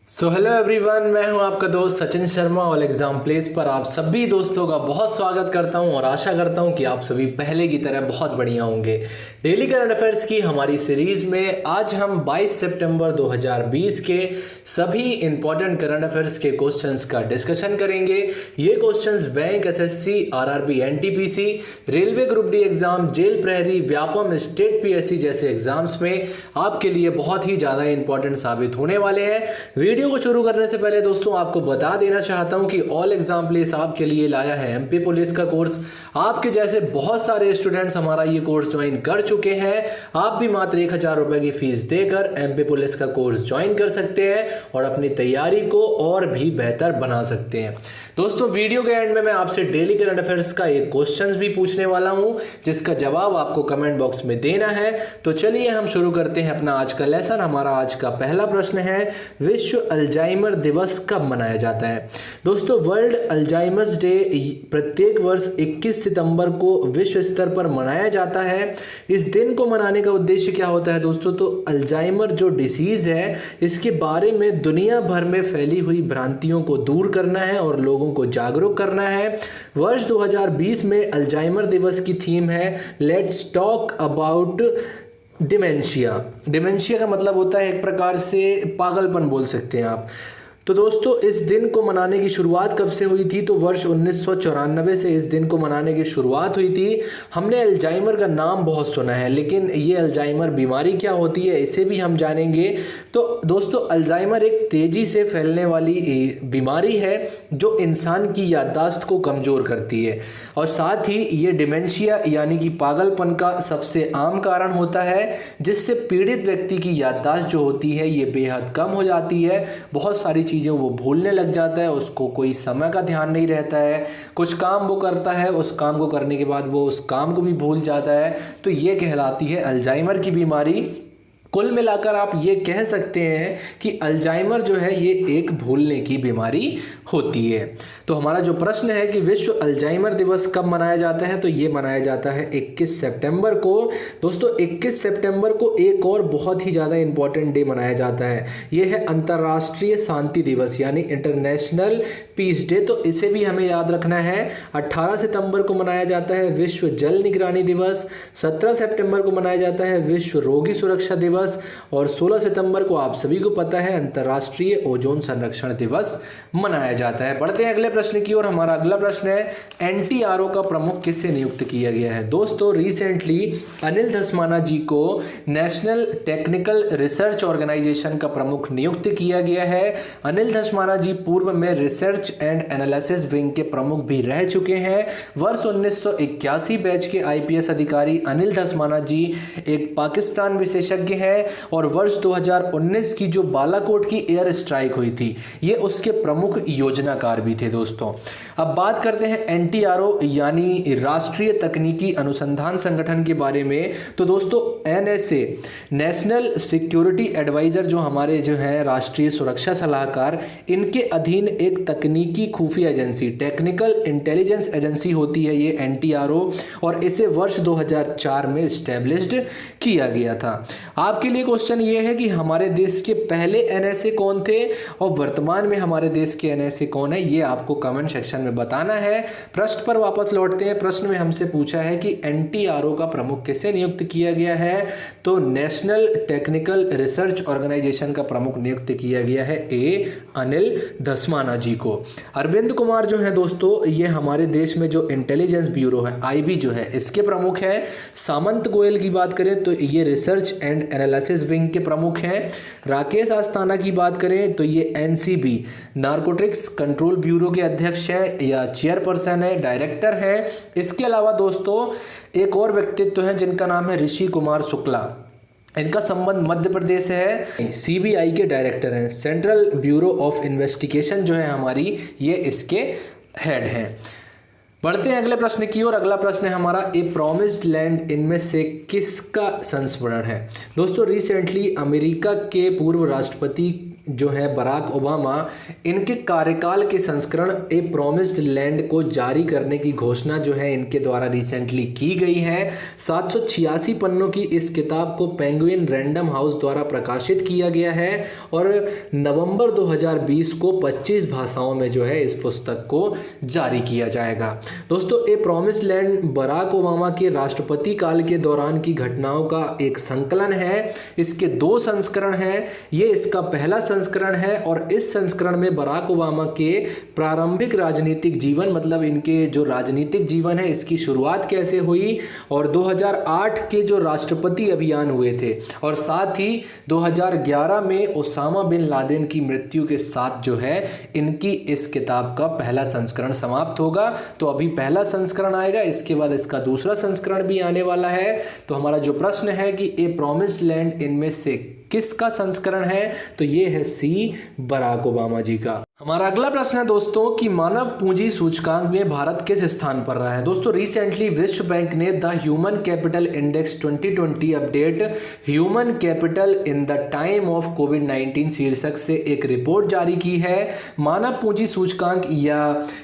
Hello everyone, मैं हूं आपका दोस्त सचिन शर्मा और एग्जाम प्लेस पर आप सभी दोस्तों का बहुत स्वागत करता हूं और आशा करता हूं कि आप सभी पहले की तरह बहुत बढ़िया होंगे। डेली करंट अफेयर्स की हमारी सीरीज में आज हम 22 सितंबर 2020 के सभी इंपॉर्टेंट करंट अफेयर्स के क्वेश्चंस का डिस्कशन करेंगे। ये questions bank, SSC, RRB, NTPC, railway group D exam, jail प्रहरी, व्यापम, स्टेट पीएससी जैसे एग्जाम्स में आपके लिए बहुत ही ज़्यादा इंपॉर्टेंट साबित होने वाले हैं। वीडियो को शुरू करने से पहले दोस्तों आपको बता देना चाहता हूं कि ऑल एग्जाम प्लेस आपके लिए लाया है एमपी पुलिस का कोर्स। आपके जैसे बहुत सारे स्टूडेंट्स हमारा ये कोर्स ज्वाइन कर चुके हैं। आप भी मात्र 1000 रुपए की फीस देकर एमपी पुलिस का कोर्स ज्वाइन कर सकते हैं और अपनी तैयारी को और भी बेहतर बना सकते हैं। दोस्तों वीडियो के एंड में मैं आपसे डेली करंट अफेयर्स का एक क्वेश्चन भी पूछने वाला हूं जिसका जवाब आपको कमेंट बॉक्स में देना है। तो चलिए हम शुरू करते हैं अपना आज का लेसन। हमारा आज का पहला प्रश्न है, विश्व अल्जाइमर दिवस कब मनाया जाता है? दोस्तों वर्ल्ड अल्जाइमर्स डे प्रत्येक वर्ष 21 सितंबर को विश्व स्तर पर मनाया जाता है। इस दिन को मनाने का उद्देश्य क्या होता है दोस्तों? तो अल्जाइमर जो डिसीज है इसके बारे में दुनिया भर में फैली हुई भ्रांतियों को दूर करना है और लोगों को जागरूक करना है। वर्ष 2020 में अल्जाइमर दिवस की थीम है let's talk about dementia. Dementia का मतलब होता है एक प्रकार से पागलपन बोल सकते हैं आप। तो दोस्तों इस दिन को मनाने की शुरुआत कब से हुई थी? तो वर्ष 1994 से इस दिन को मनाने की शुरुआत हुई थी। हमने अल्जाइमर का नाम बहुत सुना है, लेकिन ये अल्जाइमर बीमारी क्या होती है इसे भी हम जानेंगे। तो दोस्तों अल्जाइमर एक तेजी से फैलने वाली बीमारी है जो इंसान की याददाश्त को कमज़ोर करती है और साथ ही ये डिमेंशिया यानी कि पागलपन का सबसे आम कारण होता है, जिससे पीड़ित व्यक्ति की याददाश्त जो होती है ये बेहद कम हो जाती है। बहुत सारी चीज़ें वो भूलने लग जाता है, उसको कोई समय का ध्यान नहीं रहता है। कुछ काम वो करता है, उस काम को करने के बाद वो उस काम को भी भूल जाता है। तो ये कहलाती है अल्जाइमर की बीमारी। कुल मिलाकर आप ये कह सकते हैं कि अल्जाइमर जो है ये एक भूलने की बीमारी होती है। तो हमारा जो प्रश्न है कि विश्व अल्जाइमर दिवस कब मनाया जाता है? तो ये मनाया जाता है 21 सितंबर को। दोस्तों 21 सितंबर को एक और बहुत ही ज़्यादा इंपॉर्टेंट डे मनाया जाता है। ये है अंतर्राष्ट्रीय शांति दिवस यानी इंटरनेशनल पीस डे। तो इसे भी हमें याद रखना है। 18 सितंबर को मनाया जाता है विश्व जल निगरानी दिवस। 17 सितंबर को मनाया जाता है विश्व रोगी सुरक्षा दिवस और 16 सितंबर को आप सभी को पता है अंतर्राष्ट्रीय ओजोन संरक्षण दिवस मनाया जाता है। बढ़ते हैं अगले प्रश्न की ओर। हमारा अगला प्रश्न है, एनटीआरओ का प्रमुख किसे नियुक्त किया गया है? दोस्तों रिसेंटली अनिल धस्माना जी को नेशनल टेक्निकल रिसर्च ऑर्गेनाइजेशन का प्रमुख नियुक्त किया गया है। अनिल धस्माना जी पूर्व में रिसर्च एंड एनालिसिस विंग के प्रमुख भी रह चुके हैं। वर्ष 1981 बैच के आईपीएस अधिकारी अनिल धस्माना जी एक पाकिस्तान विशेषज्ञ हैं और वर्ष 2019 की जो बालाकोट की एयर स्ट्राइक हुई थी ये उसके प्रमुख योजनाकार भी थे। दोस्तों अब बात करते हैं एनटीआरओ यानी राष्ट्रीय तकनीकी अनुसंधान संगठन के बारे में। तो दोस्तों एनएसए नेशनल सिक्योरिटी एडवाइजर जो हमारे जो हैं राष्ट्रीय सुरक्षा सलाहकार, इनके अधीन एक तकनीकी खुफिया एजेंसी टेक्निकल इंटेलिजेंस एजेंसी होती है ये एनटीआरओ, और इसे वर्ष 2004 में स्टैब्लिश्ड किया गया था। आपके लिए क्वेश्चन ये है कि हमारे देश के पहले एनएसए कौन थे और वर्तमान में हमारे देश के एनएसए कौन है, ये आपको कमेंट सेक्शन में बताना है। प्रश्न पर वापस लौटते हैं। प्रश्न में हमसे पूछा है कि एनटीआरओ का प्रमुख किसे नियुक्त किया गया है? तो नेशनल टेक्निकल रिसर्च ऑर्गेनाइजेशन का प्रमुख नियुक्त किया गया है अनिल धस्माना जी को। अरविंद कुमार जो है दोस्तों ये हमारे देश में जो इंटेलिजेंस ब्यूरो है आईबी जो है इसके प्रमुख है। सामंत गोयल की बात करें तो ये रिसर्च एंड एनालिसिस विंग के प्रमुख हैं। राकेश आस्थाना की बात करें तो ये एनसीबी नारकोटिक्स कंट्रोल ब्यूरो के अध्यक्ष हैं या चेयरपर्सन है, डायरेक्टर हैं। इसके अलावा दोस्तों एक और व्यक्तित्व है जिनका नाम है ऋषि कुमार शुक्ला। इनका संबंध मध्य प्रदेश से है। सीबीआई के डायरेक्टर हैं, सेंट्रल ब्यूरो ऑफ इन्वेस्टिगेशन जो है हमारी ये इसके हेड हैं। बढ़ते हैं अगले प्रश्न की ओर। अगला प्रश्न है हमारा, ए प्रॉमिस्ड लैंड इनमें से किसका संस्मरण है। दोस्तों रिसेंटली अमेरिका के पूर्व राष्ट्रपति जो है बराक ओबामा, इनके कार्यकाल के संस्करण ए प्रॉमिस्ड लैंड को जारी करने की घोषणा जो है इनके द्वारा रिसेंटली की गई है। 786 पन्नों की इस किताब को पेंगुइन रैंडम हाउस द्वारा प्रकाशित किया गया है और नवंबर 2020 को 25 भाषाओं में जो है इस पुस्तक को जारी किया जाएगा। दोस्तों ए प्रॉमिस्ड लैंड बराक ओबामा के राष्ट्रपति काल के दौरान की घटनाओं का एक संकलन है। इसके 2 संस्करण हैं। ये इसका पहला संस्करण है और इस संस्करण में बराक ओबामा के प्रारंभिक राजनीतिक जीवन, मतलब इनके जो राजनीतिक जीवन है इसकी शुरुआत कैसे हुई, और 2008 के जो राष्ट्रपति अभियान हुए थे, और साथ ही 2011 में ओसामा बिन लादेन की मृत्यु के साथ जो है इनकी इस किताब का पहला संस्करण समाप्त होगा। तो अभी पहला संस्करण आएगा, इसके बाद इसका दूसरा संस्करण भी आने वाला है। तो हमारा जो प्रश्न है कि ए प्रॉमिस्ड लैंड इनमें से किसका संस्करण है, तो ये है सी, बराक ओबामा जी का। हमारा अगला प्रश्न है दोस्तों कि मानव पूंजी सूचकांक में भारत किस स्थान पर रहा है। दोस्तों रिसेंटली विश्व बैंक ने the human capital index 2020 update human capital in the time of कोविड-19 शीर्षक से एक रिपोर्ट जारी की है। मानव पूंजी सूचकांक या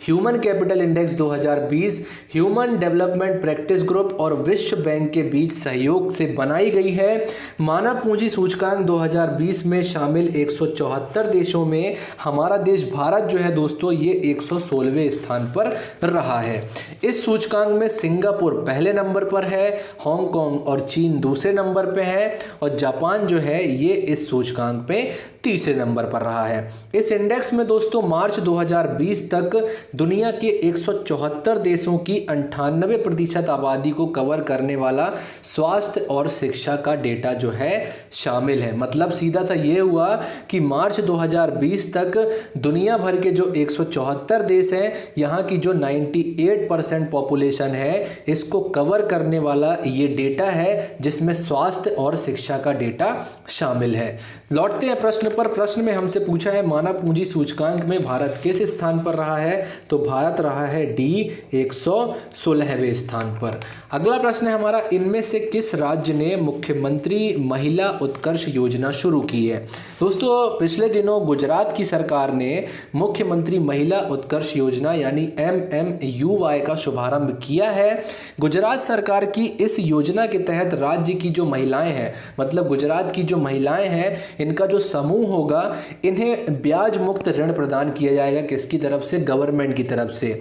human capital index 2020 human development practice group और विश्व बैंक के बीच सहयोग से बनाई गई है। मानव पूंजी सूचकांक 2020 में शामिल 174 देशों में हमारा देश भारत जो है दोस्तों ये 116वें स्थान पर रहा है। इस सूचकांक में सिंगापुर पहले नंबर पर है, हांगकांग और चीन दूसरे नंबर पे है और जापान जो है ये इस सूचकांक पे तीसरे नंबर पर रहा है। इस इंडेक्स में दोस्तों मार्च 2020 तक दुनिया के 174 देशों की 98% आबादी को कवर करने वाला स्वास्थ्य और शिक्षा का डेटा जो है शामिल है। मतलब सीधा सा ये हुआ कि मार्च 2020 तक दुनिया भर के जो 174 देश हैं, यहाँ की जो 98% पॉपुलेशन है इसको कवर करने वाला ये डेटा है, जिसमें स्वास्थ्य और शिक्षा का डेटा शामिल है। लौटते हैं प्रश्न पर। प्रश्न में हमसे पूछा है मानव पूंजी सूचकांक में भारत किस स्थान पर रहा है, तो भारत रहा है डी, 116वें स्थान पर। अगला प्रश्न है हमारा, इनमें से किस राज्य ने मुख्यमंत्री महिला उत्कर्ष योजना शुरू की है। दोस्तों पिछले दिनों गुजरात की सरकार ने मुख्यमंत्री महिला उत्कर्ष योजना यानी MMUY का शुभारंभ किया है। गुजरात सरकार की इस योजना के तहत राज्य की जो महिलाएं हैं, मतलब गुजरात की जो महिलाएं हैं, इनका जो समूह होगा इन्हें ब्याज मुक्त ऋण प्रदान किया जाएगा। किसकी तरफ से? गवर्नमेंट की तरफ से।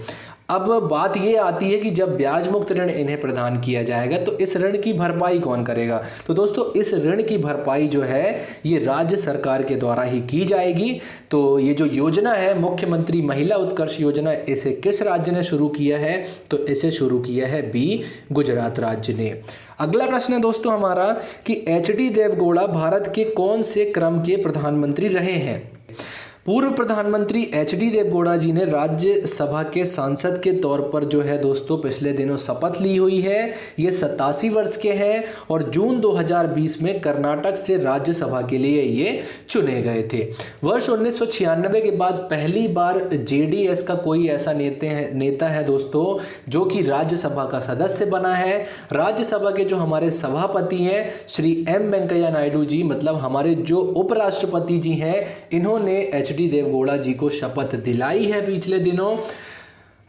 अब बात ये आती है कि जब ब्याज मुक्त ऋण इन्हें प्रदान किया जाएगा तो इस ऋण की भरपाई कौन करेगा। तो दोस्तों इस ऋण की भरपाई जो है ये राज्य सरकार के द्वारा ही की जाएगी। तो ये जो योजना है मुख्यमंत्री महिला उत्कर्ष योजना, इसे किस राज्य ने शुरू किया है, तो इसे शुरू किया है बी, गुजरात राज्य ने। अगला प्रश्न है दोस्तों हमारा कि HD देवगौड़ा भारत के कौन से क्रम के प्रधानमंत्री रहे हैं। पूर्व प्रधानमंत्री HD देवगौड़ा जी ने राज्यसभा के सांसद के तौर पर जो है दोस्तों पिछले दिनों शपथ ली हुई है। ये 87 वर्ष के हैं और जून 2020 में कर्नाटक से राज्यसभा के लिए ये चुने गए थे। वर्ष 1996 के बाद पहली बार JDS का कोई ऐसा नेता है दोस्तों जो कि राज्यसभा का सदस्य बना है। राज्यसभा के जो हमारे सभापति हैं श्री M वेंकैया नायडू जी, मतलब हमारे जो उपराष्ट्रपति जी हैं, इन्होंने HD देवगौड़ा जी को शपथ दिलाई है पिछले दिनों।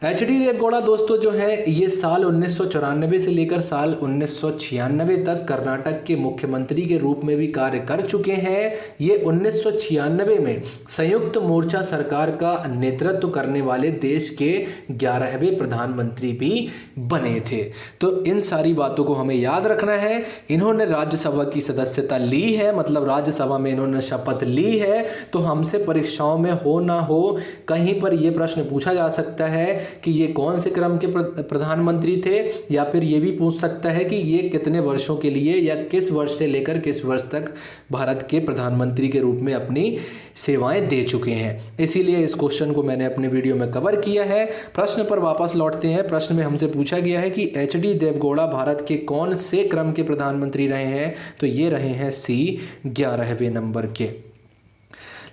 HD देवगौड़ा दोस्तों जो है ये साल 1994 से लेकर साल 1996 तक कर्नाटक के मुख्यमंत्री के रूप में भी कार्य कर चुके हैं। ये 1996 में संयुक्त मोर्चा सरकार का नेतृत्व करने वाले देश के 11वें प्रधानमंत्री भी बने थे। तो इन सारी बातों को हमें याद रखना है। इन्होंने राज्यसभा की सदस्यता ली है, मतलब राज्यसभा में इन्होंने शपथ ली है। तो हमसे परीक्षाओं में हो ना हो कहीं पर यह प्रश्न पूछा जा सकता है कि ये कौन से क्रम के प्रधानमंत्री थे, या फिर ये भी पूछ सकता है कि ये कितने वर्षों के लिए या किस वर्ष से लेकर किस वर्ष तक भारत के प्रधानमंत्री के रूप में अपनी सेवाएं दे चुके हैं। इसीलिए इस क्वेश्चन को मैंने अपने वीडियो में कवर किया है। प्रश्न पर वापस लौटते हैं। प्रश्न में हमसे पूछा गया है कि HD देवगौड़ा भारत के कौन से क्रम के प्रधानमंत्री रहे हैं, तो ये रहे हैं सी, 11वें नंबर के।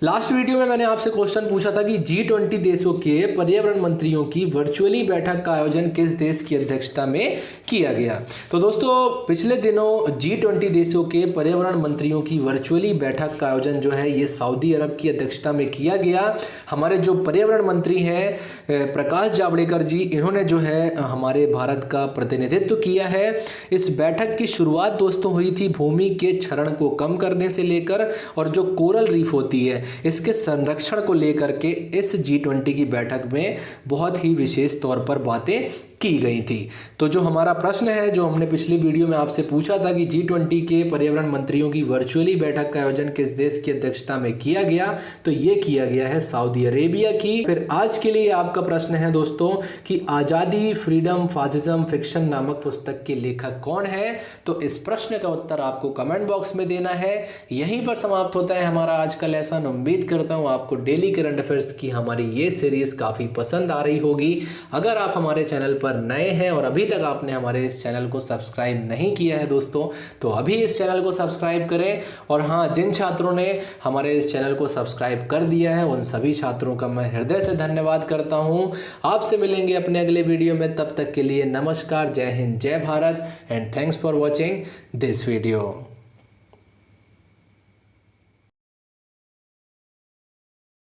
लास्ट वीडियो में मैंने आपसे क्वेश्चन पूछा था कि G20 देशों के पर्यावरण मंत्रियों की वर्चुअली बैठक का आयोजन किस देश की अध्यक्षता में किया गया। तो दोस्तों पिछले दिनों G20 देशों के पर्यावरण मंत्रियों की वर्चुअली बैठक का आयोजन जो है ये सऊदी अरब की अध्यक्षता में किया गया। हमारे जो पर्यावरण मंत्री हैं प्रकाश जावड़ेकर जी, इन्होंने जो है हमारे भारत का प्रतिनिधित्व किया है। इस बैठक की शुरुआत दोस्तों हुई थी भूमि के क्षरण को कम करने से लेकर और जो कोरल रीफ होती है इसके संरक्षण को लेकर के इस G20 की बैठक में बहुत ही विशेष तौर पर बातें की गई थी। तो जो हमारा प्रश्न है जो हमने पिछली वीडियो में आपसे पूछा था कि G20 के पर्यावरण मंत्रियों की वर्चुअली बैठक का आयोजन किस देश की अध्यक्षता में किया गया, तो ये किया गया है सऊदी अरेबिया की। फिर आज के लिए आपका प्रश्न है दोस्तों कि आज़ादी, फ्रीडम, फासिज्म, फिक्शन नामक पुस्तक के लेखक कौन है। तो इस प्रश्न का उत्तर आपको कमेंट बॉक्स में देना है। यहीं पर समाप्त होता है हमारा आज का लेसन। उम्मीद करता हूँ आपको डेली करंट अफेयर्स की हमारी ये सीरीज काफ़ी पसंद आ रही होगी। अगर आप हमारे चैनल पर नए हैं और अभी तक आपने हमारे इस चैनल को सब्सक्राइब नहीं किया है दोस्तों, तो अभी इस चैनल को सब्सक्राइब करें। और हाँ, जिन छात्रों ने हमारे इस चैनल को सब्सक्राइब कर दिया है उन सभी छात्रों का मैं हृदय से धन्यवाद करता हूँ। आपसे मिलेंगे अपने अगले वीडियो में, तब तक के लिए नमस्कार, जय हिंद, जय Bharat and thanks for watching this video.